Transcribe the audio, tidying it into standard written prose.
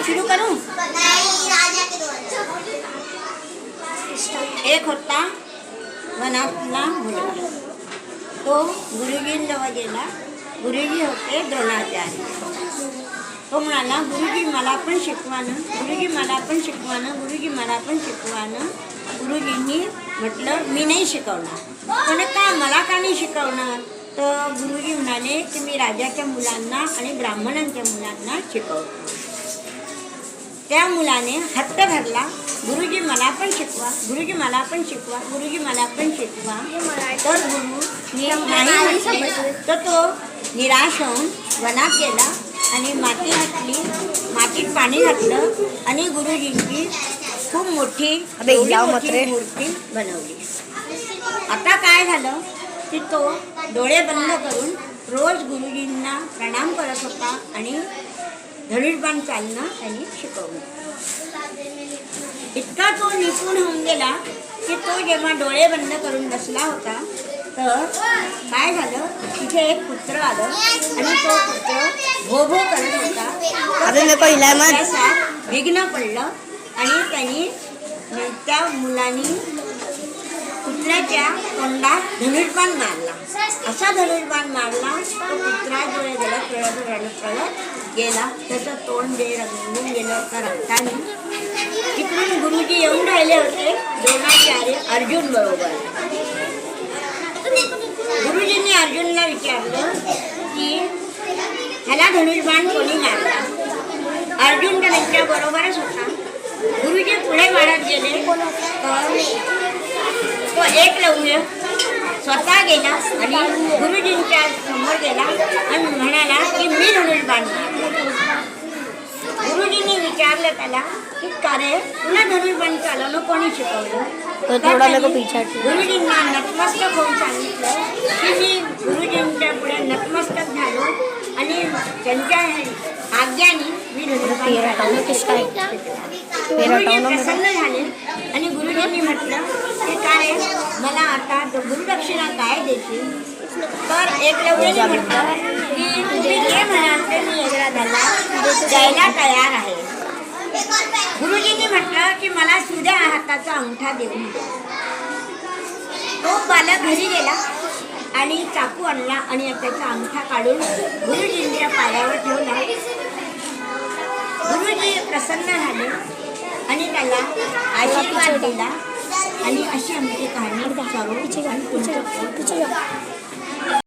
शुरू करूं? एक होता वनातला मुलगा, तो गुरुजींजवळ गेला. गुरुजी होते द्रोणाचार्य. तो म्हणाला, गुरुजी मला पण शिकवा ना, गुरुजी मला पण शिकवा ना, गुरुजी मला पण शिकवा ना. गुरुजींनी म्हटलं, मी नाही शिकवणार. पण का मला का नाही शिकवणार? तर गुरुजी म्हणाले की मी राजाच्या मुलांना आणि ब्राह्मणांच्या मुलांना शिकवतो. त्या मुलाने हट्ट धरला, गुरुजी मला पण शिकवा, गुरुजी मला पण शिकवा, गुरुजी मला पण शिकवा. तर गुरु नाही म्हटले. तर तो निराश होऊन वनात गेला आणि माती घातली, मातीत पाणी घातलं आणि गुरुजींची खूप मोठी मूर्ती बनवली. आता काय झालं की तो डोळे बंद करून रोज गुरुजींना प्रणाम करत होता आणि धनुष्यबाण चालणं त्यांनी शिकवलं. इतका तो निपुण होऊन गेला की तो जेव्हा डोळे बंद करून बसला होता तर काय झालं, तिथे एक पुत्र आलं आणि तो पुत्र भो भो करत होता. त्याचा विघ्न पडलं आणि त्यांनी त्या मुलांनी पुत्राच्या तोंडात धनुष्यबाण मारला. असा धनुष्यबाण मारला तो पुत्राजवळ रडत गेला. त्याचं तोंड जे रंगून गेलं होतं रक्ताने. तिकडून गुरुजी येऊन राहिले होते द्रोणाचार्य अर्जुन बरोबर. गुरुजींनी अर्जुनला विचारलं की ह्याला धनुष्यबाण कोणी मारला? अर्जुन तर त्यांच्या बरोबरच होता. गुरुजी पुढे वाढत गेले तर तो एकलव्य स्वतः गेला आणि गुरुजींच्या समोर गेला आणि म्हणाला की मी धनुष्यबाण मारला. गुरुजींनी विचारलं त्याला की का रे तुला धनुष्यबाण चालवणं कोणी शिकवलं? गुरुजींना नतमस्तक होऊन सांगितलं की मी गुरुजींच्या पुढे नतमस्तक झालो आणि त्यांच्या आज्ञाने मी धनुष्यबाण गुरुजी प्रसन्न झाले आणि गुरुजींनी म्हटलं की काय मला आता गुरुदक्षिणा काय देशील? तर एकलव्याने म्हटलं की तुम्ही जे म्हणाल ते मी यजराजाला द्यायला तयार आहे. गुरुजींनी म्हटलं की मला सुद्या हाताचा अंगठा देऊन द्या. तो बालक घरी गेला आणि चाकू आणला आणि त्याचा अंगठा काढून गुरुजींच्या पायावर ठेवला. गुरुजी प्रसन्न झाले आणि त्याला आशीर्वाद दिला आणि अशी आमची कहाणी चालू.